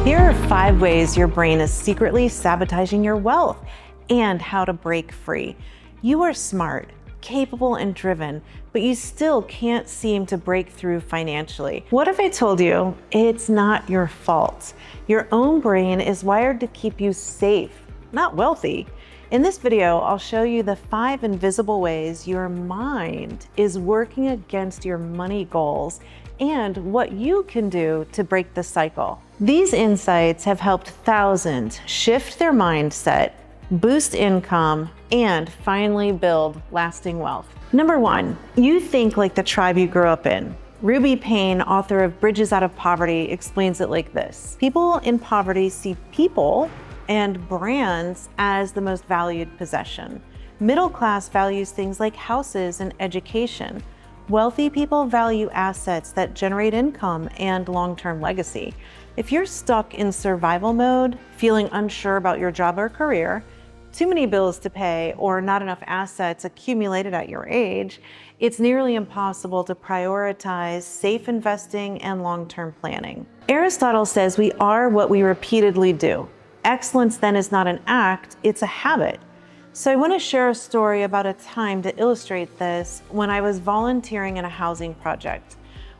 Here are 5 ways your brain is secretly sabotaging your wealth and how to break free. You are smart, capable, and driven, but you still can't seem to break through financially. What if I told you it's not your fault? Your own brain is wired to keep you safe, not wealthy. In this video, I'll show you the 5 invisible ways your mind is working against your money goals and what you can do to break the cycle. These insights have helped thousands shift their mindset, boost income, and finally build lasting wealth. Number 1, you think like the tribe you grew up in. Ruby Payne, author of Bridges Out of Poverty, explains it like this. People in poverty see people and brands as the most valued possession. Middle class values things like houses and education. Wealthy people value assets that generate income and long-term legacy. If you're stuck in survival mode, feeling unsure about your job or career, too many bills to pay, or not enough assets accumulated at your age, it's nearly impossible to prioritize safe investing and long-term planning. Aristotle says we are what we repeatedly do. Excellence then is not an act, it's a habit. So I want to share a story about a time to illustrate this when I was volunteering in a housing project.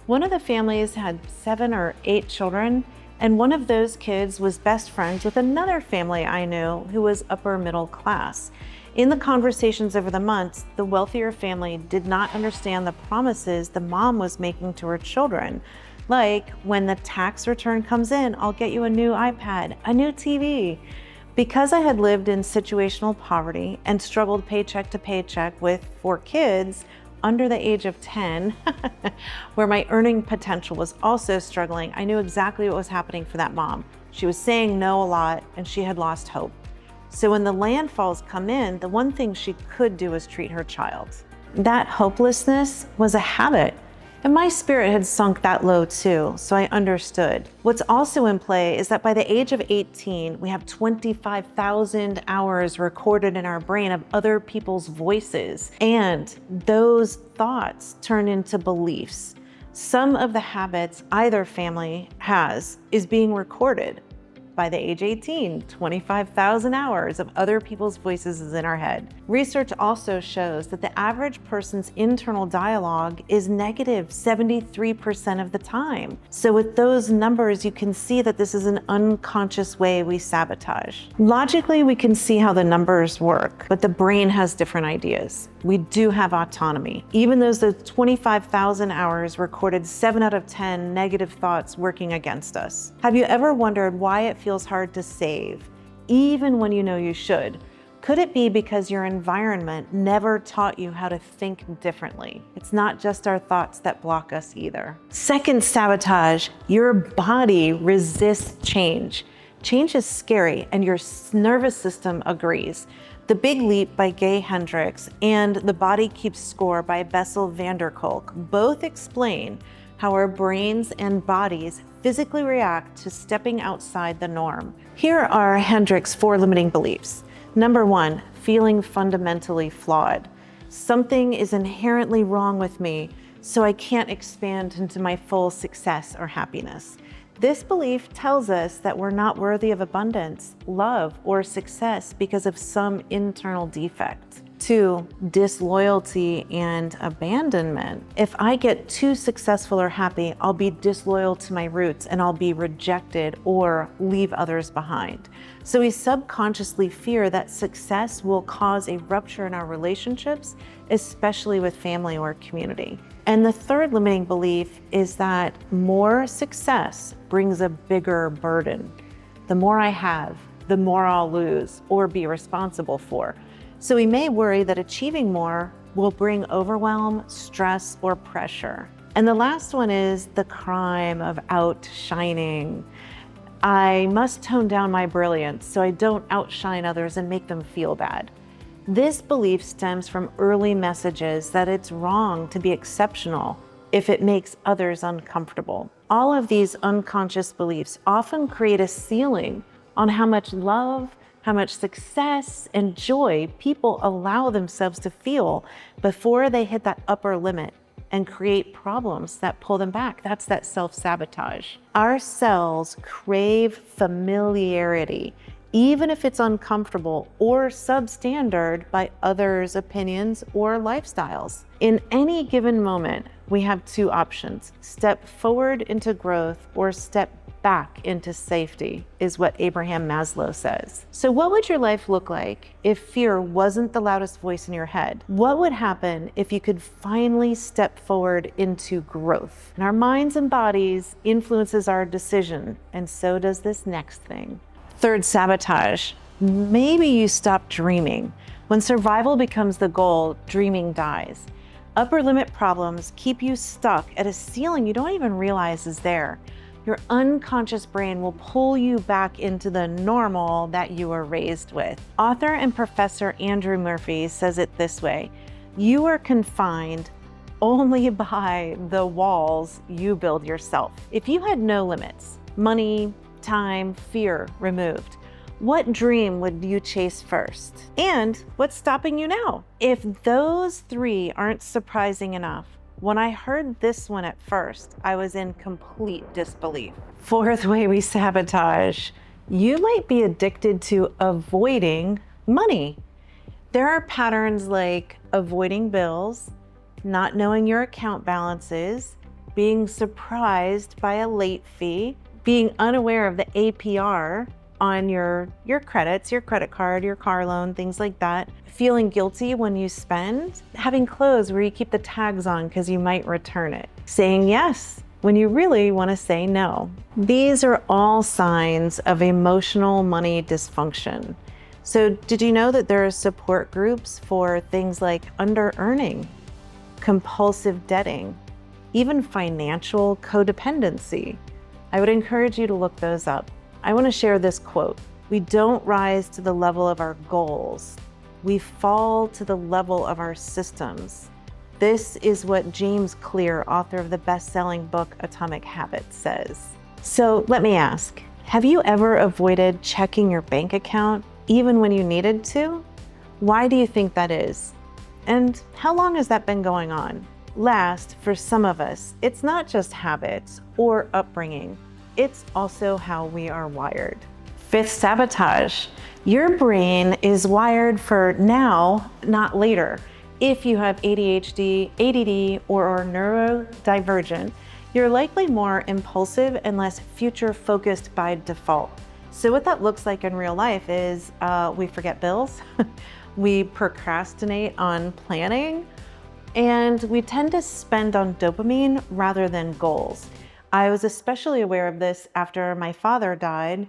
One of the families had 7 or 8 children, and one of those kids was best friends with another family I knew who was upper middle class. In the conversations over the months, the wealthier family did not understand the promises the mom was making to her children. Like, when the tax return comes in, I'll get you a new iPad, a new TV. Because I had lived in situational poverty and struggled paycheck to paycheck with 4 kids under the age of 10, where my earning potential was also struggling, I knew exactly what was happening for that mom. She was saying no a lot, and she had lost hope. So when the landfalls come in, the one thing she could do was treat her child. That hopelessness was a habit. And my spirit had sunk that low too, so I understood. What's also in play is that by the age of 18, we have 25,000 hours recorded in our brain of other people's voices, and those thoughts turn into beliefs. Some of the habits either family has is being recorded. By the age 18, 25,000 hours of other people's voices is in our head. Research also shows that the average person's internal dialogue is negative 73% of the time. So with those numbers, you can see that this is an unconscious way we sabotage. Logically, we can see how the numbers work, but the brain has different ideas. We do have autonomy. Even those 25,000 hours recorded 7 out of 10 negative thoughts working against us. Have you ever wondered why it feels hard to save, even when you know you should? Could it be because your environment never taught you how to think differently? It's not just our thoughts that block us either. Second sabotage, your body resists change. Change is scary, and your nervous system agrees. The Big Leap by Gay Hendricks and The Body Keeps Score by Bessel van der Kolk both explain how our brains and bodies physically react to stepping outside the norm. Here are Hendricks' 4 limiting beliefs. Number 1, feeling fundamentally flawed. Something is inherently wrong with me, so I can't expand into my full success or happiness. This belief tells us that we're not worthy of abundance, love, or success because of some internal defect. 2, disloyalty and abandonment. If I get too successful or happy, I'll be disloyal to my roots and I'll be rejected or leave others behind. So we subconsciously fear that success will cause a rupture in our relationships, especially with family or community. And the 3rd limiting belief is that more success brings a bigger burden. The more I have, the more I'll lose or be responsible for. So we may worry that achieving more will bring overwhelm, stress, or pressure. And the last one is the crime of outshining. I must tone down my brilliance so I don't outshine others and make them feel bad. This belief stems from early messages that it's wrong to be exceptional if it makes others uncomfortable. All of these unconscious beliefs often create a ceiling on how much love, how much success and joy people allow themselves to feel before they hit that upper limit. and create problems that pull them back. That's that self-sabotage. Our cells crave familiarity, even if it's uncomfortable or substandard by others' opinions or lifestyles. In any given moment, we have two options: step forward into growth or step back into safety, is what Abraham Maslow says. So what would your life look like if fear wasn't the loudest voice in your head? What would happen if you could finally step forward into growth? And our minds and bodies influences our decision, and so does this next thing. Third, sabotage. Maybe you stop dreaming. When survival becomes the goal, dreaming dies. Upper limit problems keep you stuck at a ceiling you don't even realize is there. Your unconscious brain will pull you back into the normal that you were raised with. Author and professor Andrew Murphy says it this way: you are confined only by the walls you build yourself. If you had no limits, money, time, fear removed, what dream would you chase first? And what's stopping you now? If those three aren't surprising enough, when I heard this one at first, I was in complete disbelief. Fourth way we sabotage. You might be addicted to avoiding money. There are patterns like avoiding bills, not knowing your account balances, being surprised by a late fee, being unaware of the APR on your credits, your credit card, your car loan, things like that, feeling guilty when you spend, having clothes where you keep the tags on because you might return it, saying yes when you really want to say no. These are all signs of emotional money dysfunction. So did you know that there are support groups for things like under-earning, compulsive debting, even financial codependency? I would encourage you to look those up. I want to share this quote: we don't rise to the level of our goals. We fall to the level of our systems. This is what James Clear, author of the best-selling book Atomic Habits, says. So let me ask, have you ever avoided checking your bank account even when you needed to? Why do you think that is? And how long has that been going on? Last, for some of us, it's not just habits or upbringing. It's also how we are wired. Fifth, sabotage. Your brain is wired for now, not later. If you have ADHD, ADD, or are neurodivergent, you're likely more impulsive and less future-focused by default. So what that looks like in real life is we forget bills, we procrastinate on planning, and we tend to spend on dopamine rather than goals. I was especially aware of this after my father died,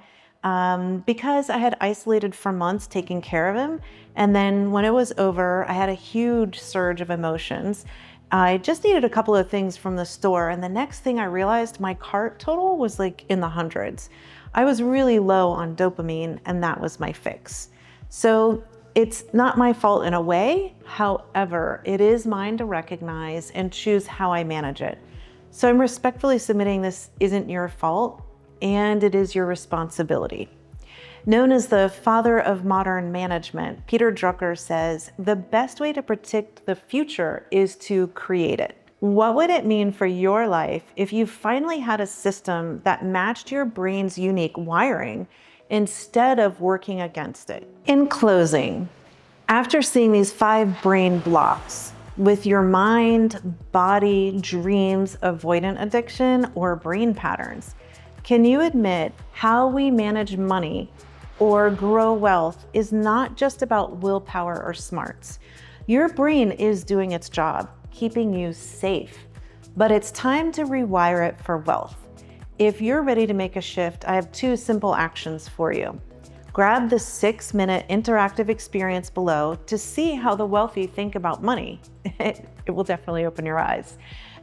because I had isolated for months taking care of him. And then when it was over, I had a huge surge of emotions. I just needed a couple of things from the store. And the next thing I realized, my cart total was like in the hundreds. I was really low on dopamine, and that was my fix. So it's not my fault in a way. However, it is mine to recognize and choose how I manage it. So I'm respectfully submitting this isn't your fault, and it is your responsibility. Known as the father of modern management, Peter Drucker says, the best way to predict the future is to create it. What would it mean for your life if you finally had a system that matched your brain's unique wiring instead of working against it? In closing, after seeing these 5 brain blocks, with your mind, body, dreams, avoidant addiction, or brain patterns, can you admit how we manage money or grow wealth is not just about willpower or smarts? Your brain is doing its job, keeping you safe, but it's time to rewire it for wealth. If you're ready to make a shift, I have 2 simple actions for you. Grab the 6-minute interactive experience below to see how the wealthy think about money. It will definitely open your eyes.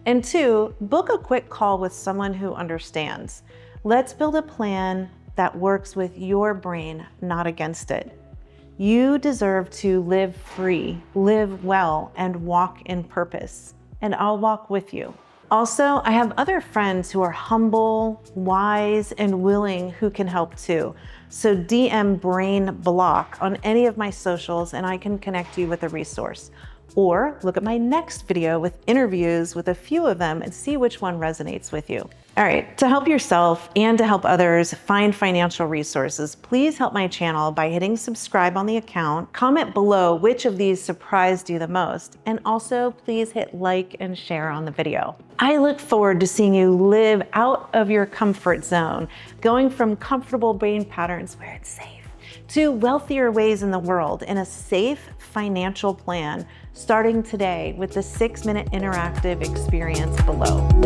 And 2, book a quick call with someone who understands. Let's build a plan that works with your brain, not against it. You deserve to live free, live well, and walk in purpose. And I'll walk with you. Also, I have other friends who are humble, wise, and willing who can help too. So DM Brain Block on any of my socials and I can connect you with a resource. Or look at my next video with interviews with a few of them and see which one resonates with you. All right, to help yourself and to help others find financial resources, please help my channel by hitting subscribe on the account, comment below which of these surprised you the most, and also please hit like and share on the video. I look forward to seeing you live out of your comfort zone, going from comfortable brain patterns where it's safe to wealthier ways in the world in a safe financial plan, starting today with the 6-minute interactive experience below.